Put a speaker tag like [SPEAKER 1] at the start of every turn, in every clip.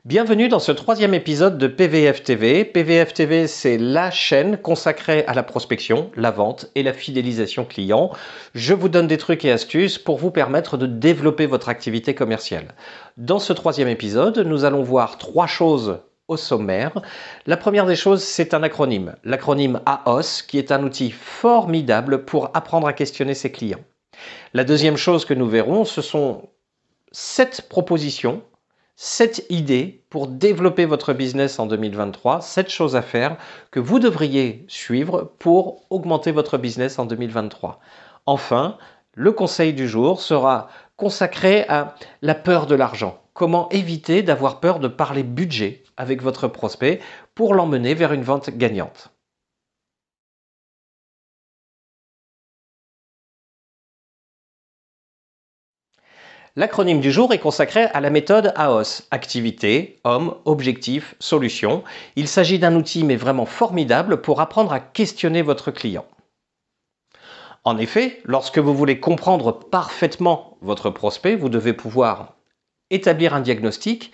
[SPEAKER 1] Bienvenue dans ce troisième épisode de PVF TV. PVF TV, c'est la chaîne consacrée à la prospection, la vente et la fidélisation client. Je vous donne des trucs et astuces pour vous permettre de développer votre activité commerciale. Dans ce troisième épisode, nous allons voir trois choses au sommaire. La première des choses, c'est un acronyme. L'acronyme AOS, qui est un outil formidable pour apprendre à questionner ses clients. La deuxième chose que nous verrons, ce sont 7 propositions, 7 idées pour développer votre business en 2023, 7 choses à faire que vous devriez suivre pour augmenter votre business en 2023. Enfin, le conseil du jour sera consacré à la peur de l'argent. Comment éviter d'avoir peur de parler budget avec votre prospect pour l'emmener vers une vente gagnante. L'acronyme du jour est consacré à la méthode AOS, activité, homme, objectif, solution. Il s'agit d'un outil mais vraiment formidable pour apprendre à questionner votre client. En effet, lorsque vous voulez comprendre parfaitement votre prospect, vous devez pouvoir établir un diagnostic.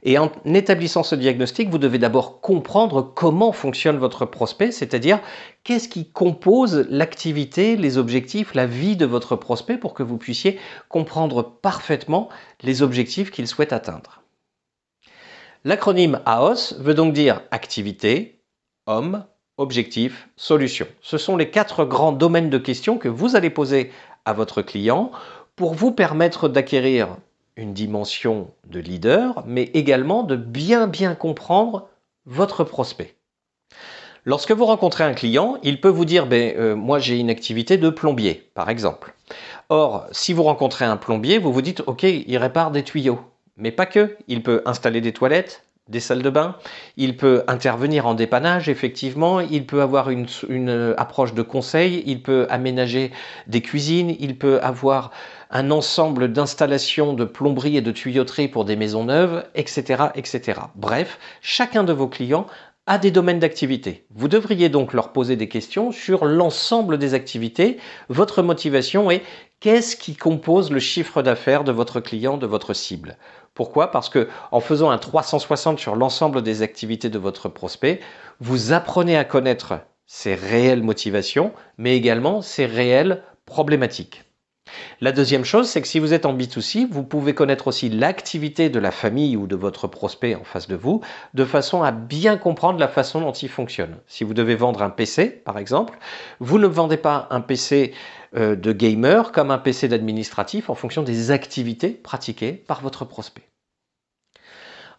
[SPEAKER 1] Et en établissant ce diagnostic, vous devez d'abord comprendre comment fonctionne votre prospect, c'est-à-dire qu'est-ce qui compose l'activité, les objectifs, la vie de votre prospect pour que vous puissiez comprendre parfaitement les objectifs qu'il souhaite atteindre. L'acronyme AOS veut donc dire activité, homme, objectif, solution. Ce sont les 4 grands domaines de questions que vous allez poser à votre client pour vous permettre d'acquérir une dimension de leader, mais également de bien comprendre votre prospect. Lorsque vous rencontrez un client, il peut vous dire moi j'ai une activité de plombier, par exemple. Or, si vous rencontrez un plombier, vous vous dites ok, il répare des tuyaux. Mais pas que, il peut installer des toilettes, des salles de bain, il peut intervenir en dépannage, effectivement, il peut avoir une approche de conseil, il peut aménager des cuisines, il peut avoir un ensemble d'installations de plomberie et de tuyauterie pour des maisons neuves, etc., etc. Bref, chacun de vos clients a des domaines d'activité. Vous devriez donc leur poser des questions sur l'ensemble des activités, votre motivation et qu'est-ce qui compose le chiffre d'affaires de votre client, de votre cible. Pourquoi ? Parce que en faisant un 360 sur l'ensemble des activités de votre prospect, vous apprenez à connaître ses réelles motivations, mais également ses réelles problématiques. La deuxième chose, c'est que si vous êtes en B2C, vous pouvez connaître aussi l'activité de la famille ou de votre prospect en face de vous, de façon à bien comprendre la façon dont il fonctionne. Si vous devez vendre un PC, par exemple, vous ne vendez pas un PC de gamer comme un PC d'administratif en fonction des activités pratiquées par votre prospect.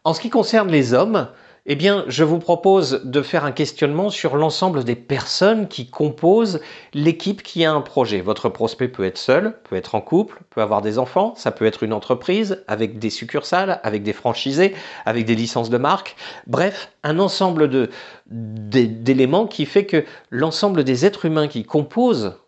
[SPEAKER 1] En ce qui concerne les hommes, eh bien, je vous propose de faire un questionnement sur l'ensemble des personnes qui composent l'équipe qui a un projet. Votre prospect peut être seul, peut être en couple, peut avoir des enfants, ça peut être une entreprise avec des succursales, avec des franchisés, avec des licences de marque. Bref, un ensemble d'éléments qui fait que l'ensemble des êtres humains qui composent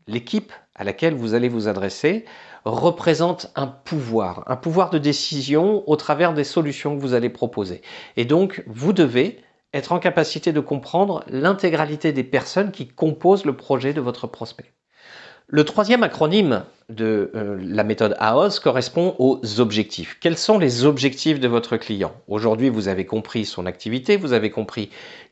[SPEAKER 1] l'équipe à laquelle vous allez vous adresser représente un pouvoir de décision au travers des solutions que vous allez proposer. Et donc, vous devez être en capacité de comprendre l'intégralité des personnes qui composent le projet de votre prospect. Le troisième acronyme de la méthode AOS correspond aux objectifs. Quels sont les objectifs de votre client ? Aujourd'hui, vous avez compris son activité, vous avez compris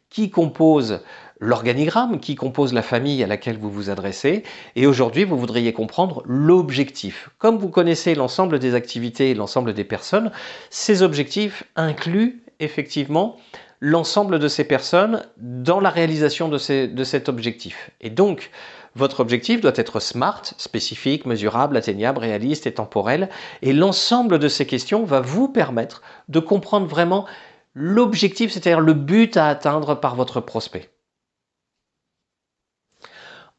[SPEAKER 1] qui compose l'organigramme, qui compose la famille à laquelle vous vous adressez. Et aujourd'hui, vous voudriez comprendre l'objectif. Comme vous connaissez l'ensemble des activités et l'ensemble des personnes, ces objectifs incluent effectivement l'ensemble de ces personnes dans la réalisation de cet objectif. Et donc, votre objectif doit être SMART, spécifique, mesurable, atteignable, réaliste et temporel. Et l'ensemble de ces questions va vous permettre de comprendre vraiment l'objectif, c'est-à-dire le but à atteindre par votre prospect.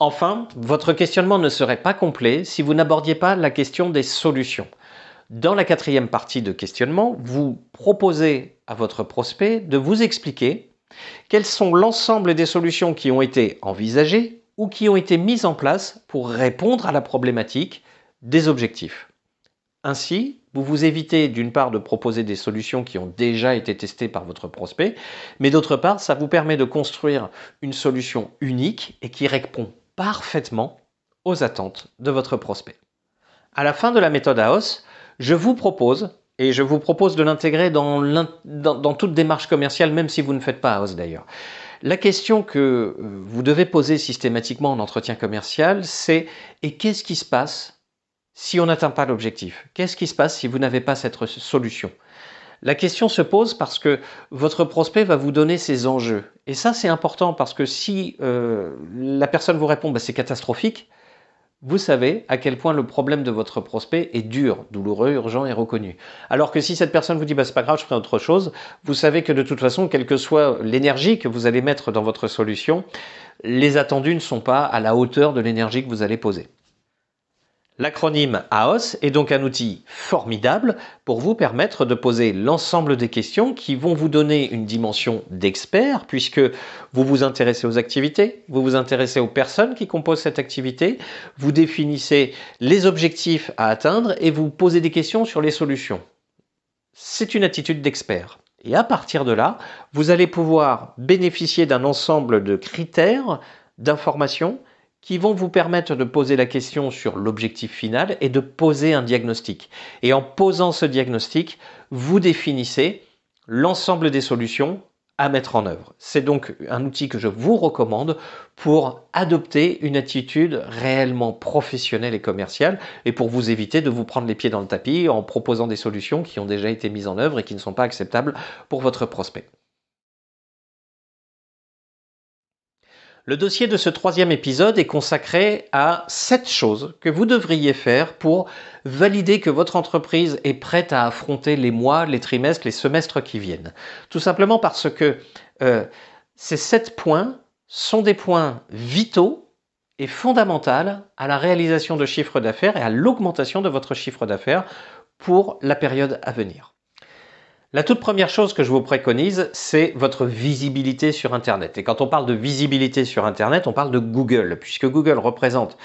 [SPEAKER 1] Enfin, votre questionnement ne serait pas complet si vous n'abordiez pas la question des solutions. Dans la 4e partie de questionnement, vous proposez à votre prospect de vous expliquer quelles sont l'ensemble des solutions qui ont été envisagées ou qui ont été mises en place pour répondre à la problématique des objectifs. Ainsi, vous vous évitez d'une part de proposer des solutions qui ont déjà été testées par votre prospect, mais d'autre part, ça vous permet de construire une solution unique et qui répond parfaitement aux attentes de votre prospect. À la fin de la méthode AOS, je vous propose Et je vous propose de l'intégrer dans toute démarche commerciale, même si vous ne faites pas house d'ailleurs. La question que vous devez poser systématiquement en entretien commercial, c'est « et qu'est-ce qui se passe si on n'atteint pas l'objectif? Qu'est-ce qui se passe si vous n'avez pas cette solution ?» La question se pose parce que votre prospect va vous donner ses enjeux. Et ça, c'est important parce que si la personne vous répond bah, « c'est catastrophique », vous savez à quel point le problème de votre prospect est dur, douloureux, urgent et reconnu. Alors que si cette personne vous dit bah, « c'est pas grave, je ferai autre chose », vous savez que de toute façon, quelle que soit l'énergie que vous allez mettre dans votre solution, les attendus ne sont pas à la hauteur de l'énergie que vous allez poser. L'acronyme AOS est donc un outil formidable pour vous permettre de poser l'ensemble des questions qui vont vous donner une dimension d'expert puisque vous vous intéressez aux activités, vous vous intéressez aux personnes qui composent cette activité, vous définissez les objectifs à atteindre et vous posez des questions sur les solutions. C'est une attitude d'expert. Et à partir de là, vous allez pouvoir bénéficier d'un ensemble de critères, d'informations qui vont vous permettre de poser la question sur l'objectif final et de poser un diagnostic. Et en posant ce diagnostic, vous définissez l'ensemble des solutions à mettre en œuvre. C'est donc un outil que je vous recommande pour adopter une attitude réellement professionnelle et commerciale et pour vous éviter de vous prendre les pieds dans le tapis en proposant des solutions qui ont déjà été mises en œuvre et qui ne sont pas acceptables pour votre prospect. Le dossier de ce troisième épisode est consacré à 7 choses que vous devriez faire pour valider que votre entreprise est prête à affronter les mois, les trimestres, les semestres qui viennent. Tout simplement parce que ces 7 points sont des points vitaux et fondamentaux à la réalisation de chiffre d'affaires et à l'augmentation de votre chiffre d'affaires pour la période à venir. La toute première chose que je vous préconise, c'est votre visibilité sur Internet. Et quand on parle de visibilité sur Internet, on parle de Google, puisque Google représente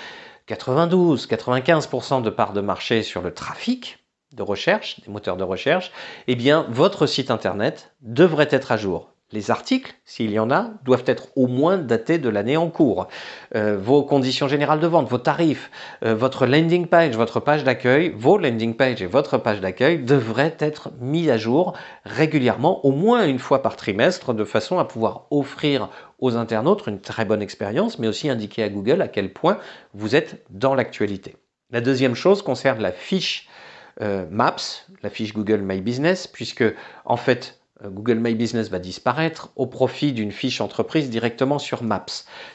[SPEAKER 1] 92-95% de part de marché sur le trafic de recherche, des moteurs de recherche. Eh bien, votre site Internet devrait être à jour. Les articles, s'il y en a, doivent être au moins datés de l'année en cours. Vos conditions générales de vente, vos tarifs, votre landing page, votre page d'accueil, vos landing pages et votre page d'accueil devraient être mis à jour régulièrement, au moins une fois par trimestre, de façon à pouvoir offrir aux internautes une très bonne expérience, mais aussi indiquer à Google à quel point vous êtes dans l'actualité. La deuxième chose concerne la fiche Maps, la fiche Google My Business, puisque en fait, Google My Business va disparaître au profit d'une fiche entreprise directement sur Maps.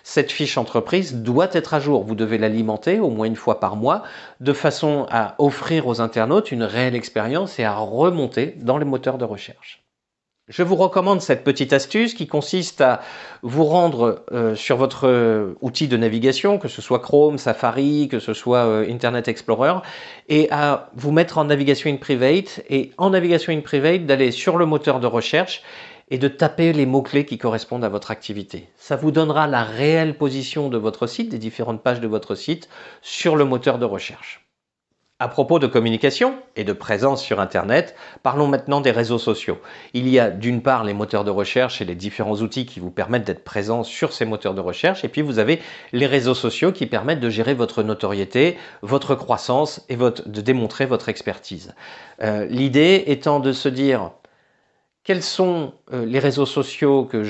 [SPEAKER 1] Cette fiche entreprise doit être à jour. Vous devez l'alimenter au moins une fois par mois de façon à offrir aux internautes une réelle expérience et à remonter dans les moteurs de recherche. Je vous recommande cette petite astuce qui consiste à vous rendre sur votre outil de navigation, que ce soit Chrome, Safari, que ce soit Internet Explorer, et à vous mettre en navigation in private, et en navigation in private d'aller sur le moteur de recherche et de taper les mots-clés qui correspondent à votre activité. Ça vous donnera la réelle position de votre site, des différentes pages de votre site, sur le moteur de recherche. À propos de communication et de présence sur Internet, parlons maintenant des réseaux sociaux. Il y a d'une part les moteurs de recherche et les différents outils qui vous permettent d'être présents sur ces moteurs de recherche, et puis vous avez les réseaux sociaux qui permettent de gérer votre notoriété, votre croissance et de démontrer votre expertise. L'idée étant de se dire quels sont les réseaux sociaux que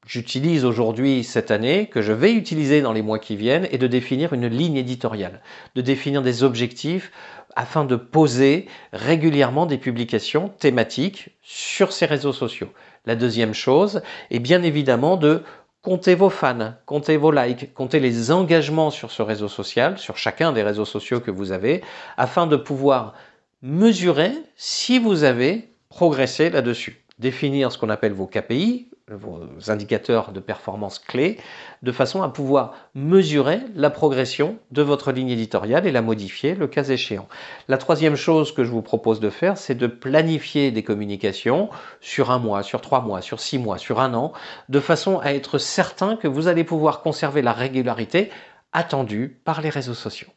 [SPEAKER 1] j'utilise aujourd'hui cette année, que je vais utiliser dans les mois qui viennent, et de définir une ligne éditoriale, de définir des objectifs afin de poser régulièrement des publications thématiques sur ces réseaux sociaux. La deuxième chose est bien évidemment de compter vos fans, compter vos likes, compter les engagements sur ce réseau social, sur chacun des réseaux sociaux que vous avez, afin de pouvoir mesurer si vous avez progressé là-dessus. Définir ce qu'on appelle vos KPI, vos indicateurs de performance clés, de façon à pouvoir mesurer la progression de votre ligne éditoriale et la modifier le cas échéant. La troisième chose que je vous propose de faire, c'est de planifier des communications sur 1 mois, sur 3 mois, sur 6 mois, sur 1 an, de façon à être certain que vous allez pouvoir conserver la régularité attendue par les réseaux sociaux.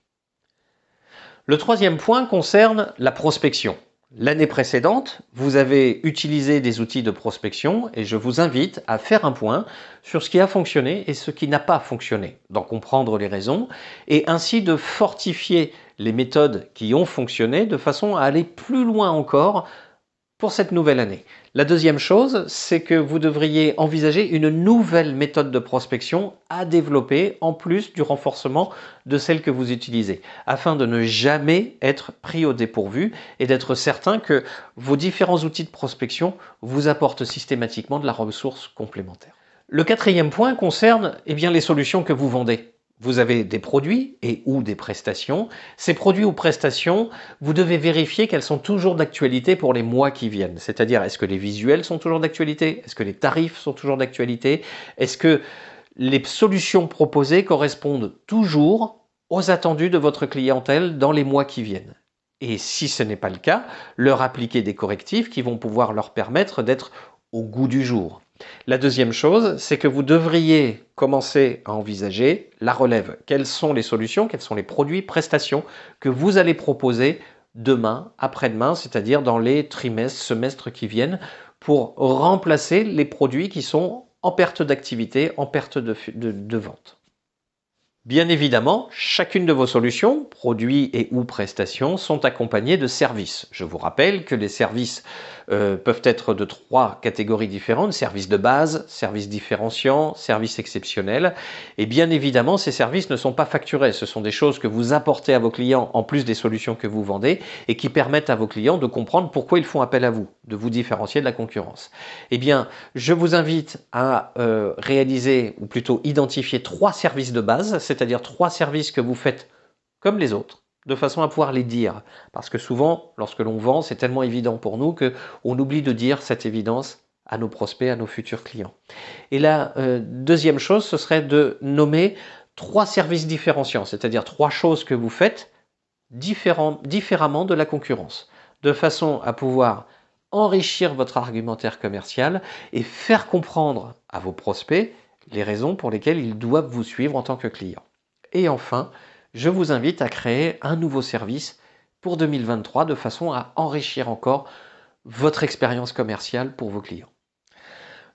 [SPEAKER 1] Le troisième point concerne la prospection. L'année précédente, vous avez utilisé des outils de prospection et je vous invite à faire un point sur ce qui a fonctionné et ce qui n'a pas fonctionné, d'en comprendre les raisons et ainsi de fortifier les méthodes qui ont fonctionné de façon à aller plus loin encore pour cette nouvelle année. La deuxième chose, c'est que vous devriez envisager une nouvelle méthode de prospection à développer en plus du renforcement de celle que vous utilisez, afin de ne jamais être pris au dépourvu et d'être certain que vos différents outils de prospection vous apportent systématiquement de la ressource complémentaire. Le quatrième point concerne les solutions que vous vendez. Vous avez des produits et ou des prestations. Ces produits ou prestations, vous devez vérifier qu'elles sont toujours d'actualité pour les mois qui viennent. C'est-à-dire, est-ce que les visuels sont toujours d'actualité? Est-ce que les tarifs sont toujours d'actualité? Est-ce que les solutions proposées correspondent toujours aux attendus de votre clientèle dans les mois qui viennent? Et si ce n'est pas le cas, leur appliquer des correctifs qui vont pouvoir leur permettre d'être au goût du jour. La deuxième chose, c'est que vous devriez commencer à envisager la relève. Quelles sont les solutions, quels sont les produits, prestations que vous allez proposer demain, après-demain, c'est-à-dire dans les trimestres, semestres qui viennent, pour remplacer les produits qui sont en perte d'activité, en perte de vente. Bien évidemment, chacune de vos solutions, produits et ou prestations, sont accompagnées de services. Je vous rappelle que les services peuvent être de 3 catégories différentes: services de base, services différenciants, services exceptionnels. Et bien évidemment, ces services ne sont pas facturés. Ce sont des choses que vous apportez à vos clients en plus des solutions que vous vendez et qui permettent à vos clients de comprendre pourquoi ils font appel à vous, de vous différencier de la concurrence. Eh bien, je vous invite à réaliser, ou plutôt identifier 3 services de base, c'est-à-dire 3 services que vous faites comme les autres, de façon à pouvoir les dire. Parce que souvent, lorsque l'on vend, c'est tellement évident pour nous qu'on oublie de dire cette évidence à nos prospects, à nos futurs clients. Et la deuxième chose, ce serait de nommer 3 services différenciants, c'est-à-dire 3 choses que vous faites différemment de la concurrence, de façon à pouvoir enrichir votre argumentaire commercial et faire comprendre à vos prospects les raisons pour lesquelles ils doivent vous suivre en tant que client. Et enfin, je vous invite à créer un nouveau service pour 2023 de façon à enrichir encore votre expérience commerciale pour vos clients.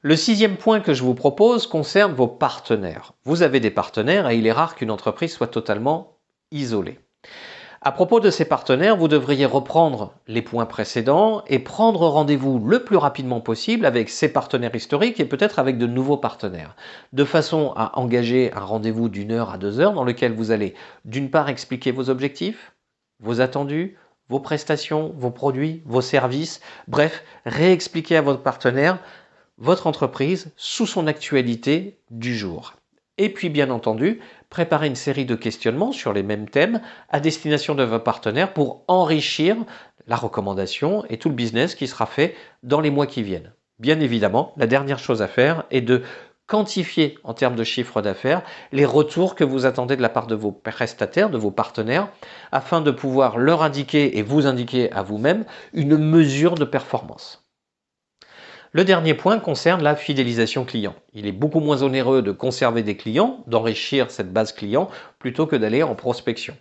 [SPEAKER 1] Le 6e point que je vous propose concerne vos partenaires. Vous avez des partenaires et il est rare qu'une entreprise soit totalement isolée. À propos de ces partenaires, vous devriez reprendre les points précédents et prendre rendez-vous le plus rapidement possible avec ces partenaires historiques et peut-être avec de nouveaux partenaires, de façon à engager un rendez-vous d'1 heure à 2 heures dans lequel vous allez d'une part expliquer vos objectifs, vos attendus, vos prestations, vos produits, vos services, bref, réexpliquer à votre partenaire votre entreprise sous son actualité du jour. Et puis bien entendu, préparer une série de questionnements sur les mêmes thèmes à destination de vos partenaires pour enrichir la recommandation et tout le business qui sera fait dans les mois qui viennent. Bien évidemment, la dernière chose à faire est de quantifier en termes de chiffre d'affaires les retours que vous attendez de la part de vos prestataires, de vos partenaires, afin de pouvoir leur indiquer et vous indiquer à vous-même une mesure de performance. Le dernier point concerne la fidélisation client. Il est beaucoup moins onéreux de conserver des clients, d'enrichir cette base client, plutôt que d'aller en prospection.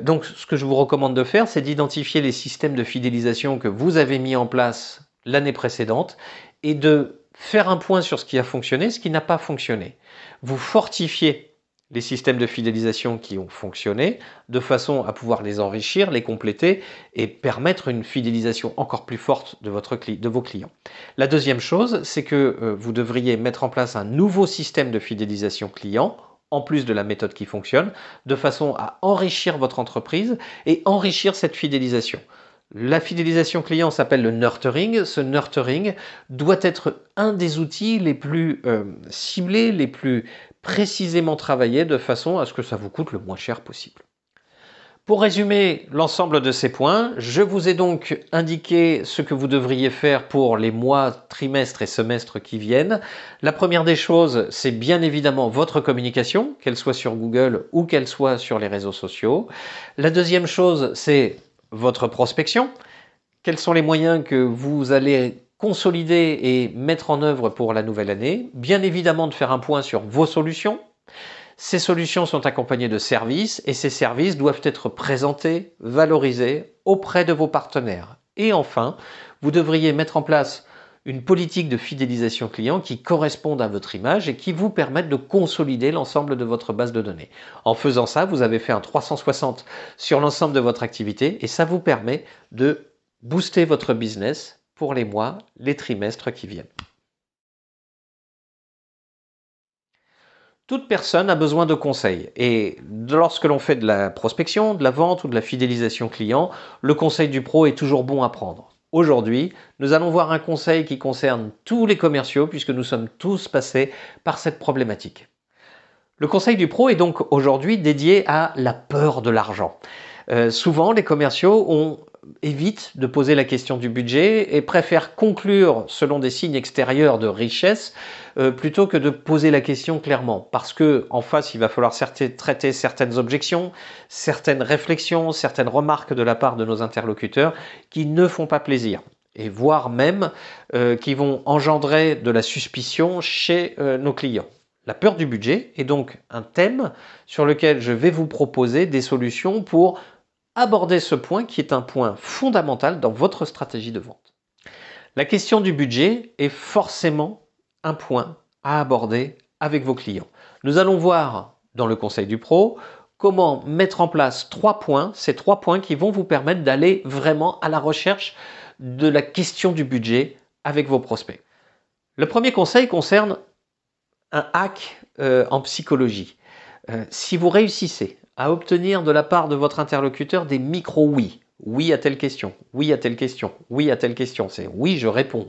[SPEAKER 1] Donc ce que je vous recommande de faire, c'est d'identifier les systèmes de fidélisation que vous avez mis en place l'année précédente et de faire un point sur ce qui a fonctionné, ce qui n'a pas fonctionné. Vous fortifiez les systèmes de fidélisation qui ont fonctionné, de façon à pouvoir les enrichir, les compléter et permettre une fidélisation encore plus forte de vos clients. La deuxième chose, c'est que vous devriez mettre en place un nouveau système de fidélisation client, en plus de la méthode qui fonctionne, de façon à enrichir votre entreprise et enrichir cette fidélisation. La fidélisation client s'appelle le nurturing. Ce nurturing doit être un des outils les plus ciblés, les plus précisément travaillés de façon à ce que ça vous coûte le moins cher possible. Pour résumer l'ensemble de ces points, je vous ai donc indiqué ce que vous devriez faire pour les mois, trimestres et semestres qui viennent. La première des choses, c'est bien évidemment votre communication, qu'elle soit sur Google ou qu'elle soit sur les réseaux sociaux. La deuxième chose, c'est votre prospection. Quels sont les moyens que vous allez consolider et mettre en œuvre pour la nouvelle année? Bien évidemment de faire un point sur vos solutions. Ces solutions sont accompagnées de services et ces services doivent être présentés, valorisés auprès de vos partenaires. Et enfin, vous devriez mettre en place une politique de fidélisation client qui corresponde à votre image et qui vous permette de consolider l'ensemble de votre base de données. En faisant ça, vous avez fait un 360 sur l'ensemble de votre activité et ça vous permet de booster votre business pour les mois, les trimestres qui viennent. Toute personne a besoin de conseils et lorsque l'on fait de la prospection, de la vente ou de la fidélisation client, le conseil du pro est toujours bon à prendre. Aujourd'hui, nous allons voir un conseil qui concerne tous les commerciaux puisque nous sommes tous passés par cette problématique. Le conseil du pro est donc aujourd'hui dédié à la peur de l'argent. Souvent, les commerciaux évitent de poser la question du budget et préfèrent conclure selon des signes extérieurs de richesse plutôt que de poser la question clairement. Parce qu'en face, il va falloir traiter certaines objections, certaines réflexions, certaines remarques de la part de nos interlocuteurs qui ne font pas plaisir. Et voire même qui vont engendrer de la suspicion chez nos clients. La peur du budget est donc un thème sur lequel je vais vous proposer des solutions pour aborder ce point qui est un point fondamental dans votre stratégie de vente. La question du budget est forcément un point à aborder avec vos clients. Nous allons voir dans le conseil du pro comment mettre en place ces 3 points qui vont vous permettre d'aller vraiment à la recherche de la question du budget avec vos prospects. Le premier conseil concerne un hack en psychologie. Si vous réussissez à obtenir de la part de votre interlocuteur des micro-oui, oui à telle question, oui à telle question, oui à telle question, c'est oui je réponds,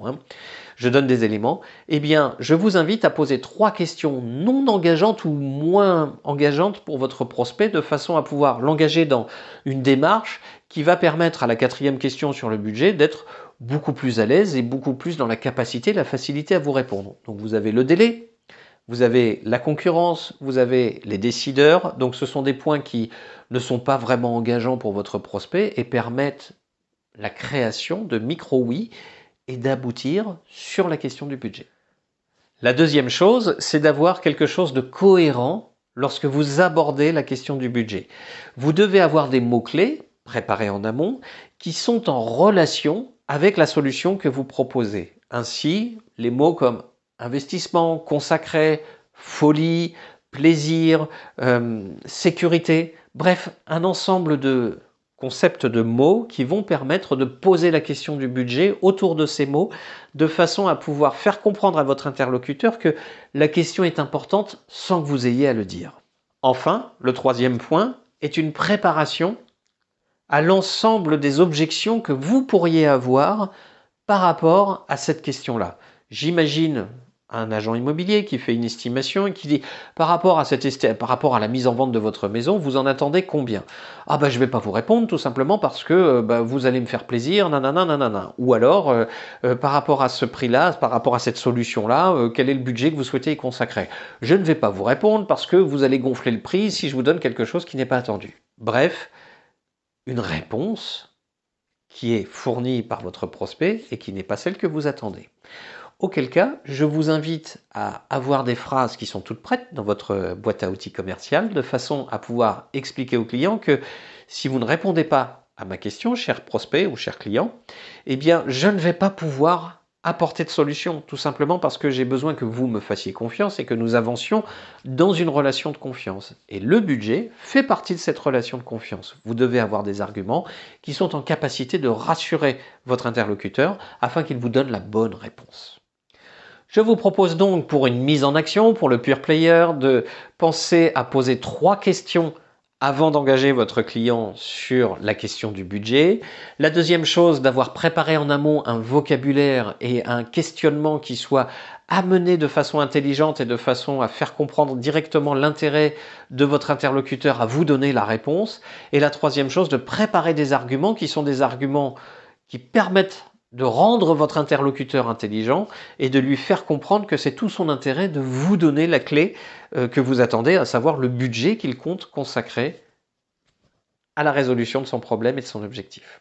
[SPEAKER 1] je donne des éléments, eh bien je vous invite à poser 3 questions non engageantes ou moins engageantes pour votre prospect de façon à pouvoir l'engager dans une démarche qui va permettre à la 4e question sur le budget d'être beaucoup plus à l'aise et beaucoup plus dans la capacité, la facilité à vous répondre. Donc vous avez le délai, vous avez la concurrence, vous avez les décideurs, donc ce sont des points qui ne sont pas vraiment engageants pour votre prospect et permettent la création de micro-oui et d'aboutir sur la question du budget. La deuxième chose, c'est d'avoir quelque chose de cohérent lorsque vous abordez la question du budget. Vous devez avoir des mots-clés préparés en amont qui sont en relation avec la solution que vous proposez. Ainsi, les mots comme investissement, consacré, folie, plaisir, sécurité, bref, un ensemble de concepts de mots qui vont permettre de poser la question du budget autour de ces mots de façon à pouvoir faire comprendre à votre interlocuteur que la question est importante sans que vous ayez à le dire. Enfin, le 3e point est une préparation à l'ensemble des objections que vous pourriez avoir par rapport à cette question-là. J'imagine un agent immobilier qui fait une estimation et qui dit par rapport à la mise en vente de votre maison, vous en attendez combien? Ah ben je vais pas vous répondre tout simplement parce que vous allez me faire plaisir, nanana, nanana. Ou alors par rapport à ce prix-là, par rapport à cette solution-là, quel est le budget que vous souhaitez y consacrer? Je ne vais pas vous répondre parce que vous allez gonfler le prix si je vous donne quelque chose qui n'est pas attendu. Bref, une réponse qui est fournie par votre prospect et qui n'est pas celle que vous attendez. Auquel cas, je vous invite à avoir des phrases qui sont toutes prêtes dans votre boîte à outils commerciale de façon à pouvoir expliquer au client que si vous ne répondez pas à ma question, cher prospect ou cher client, eh bien, je ne vais pas pouvoir apporter de solution, tout simplement parce que j'ai besoin que vous me fassiez confiance et que nous avancions dans une relation de confiance. Et le budget fait partie de cette relation de confiance. Vous devez avoir des arguments qui sont en capacité de rassurer votre interlocuteur afin qu'il vous donne la bonne réponse. Je vous propose donc pour une mise en action, pour le pure player, de penser à poser 3 questions avant d'engager votre client sur la question du budget. La deuxième chose, d'avoir préparé en amont un vocabulaire et un questionnement qui soit amené de façon intelligente et de façon à faire comprendre directement l'intérêt de votre interlocuteur à vous donner la réponse. Et la troisième chose, de préparer des arguments qui sont des arguments qui permettent de rendre votre interlocuteur intelligent et de lui faire comprendre que c'est tout son intérêt de vous donner la clé que vous attendez, à savoir le budget qu'il compte consacrer à la résolution de son problème et de son objectif.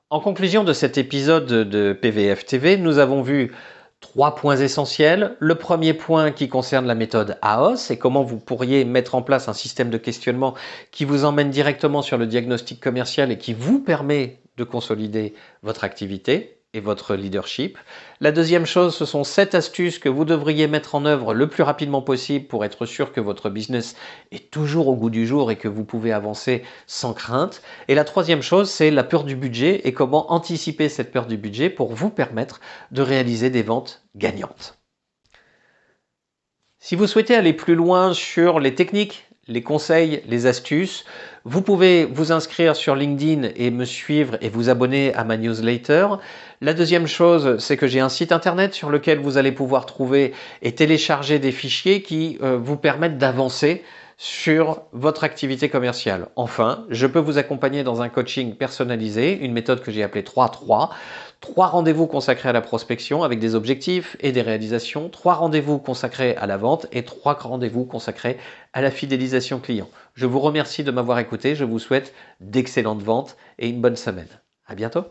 [SPEAKER 1] En conclusion de cet épisode de PVF TV, nous avons vu 3 points essentiels. Le premier point qui concerne la méthode AOS et comment vous pourriez mettre en place un système de questionnement qui vous emmène directement sur le diagnostic commercial et qui vous permet de consolider votre activité et votre leadership. La deuxième chose, ce sont 7 astuces que vous devriez mettre en œuvre le plus rapidement possible pour être sûr que votre business est toujours au goût du jour et que vous pouvez avancer sans crainte. Et la troisième chose, c'est la peur du budget et comment anticiper cette peur du budget pour vous permettre de réaliser des ventes gagnantes. Si vous souhaitez aller plus loin sur les techniques, les conseils, les astuces, vous pouvez vous inscrire sur LinkedIn et me suivre et vous abonner à ma newsletter. La deuxième chose, c'est que j'ai un site internet sur lequel vous allez pouvoir trouver et télécharger des fichiers qui vous permettent d'avancer sur votre activité commerciale. Enfin, je peux vous accompagner dans un coaching personnalisé, une méthode que j'ai appelée 3-3. 3 rendez-vous consacrés à la prospection avec des objectifs et des réalisations, 3 rendez-vous consacrés à la vente et 3 rendez-vous consacrés à la fidélisation client. Je vous remercie de m'avoir écouté, je vous souhaite d'excellentes ventes et une bonne semaine. À bientôt.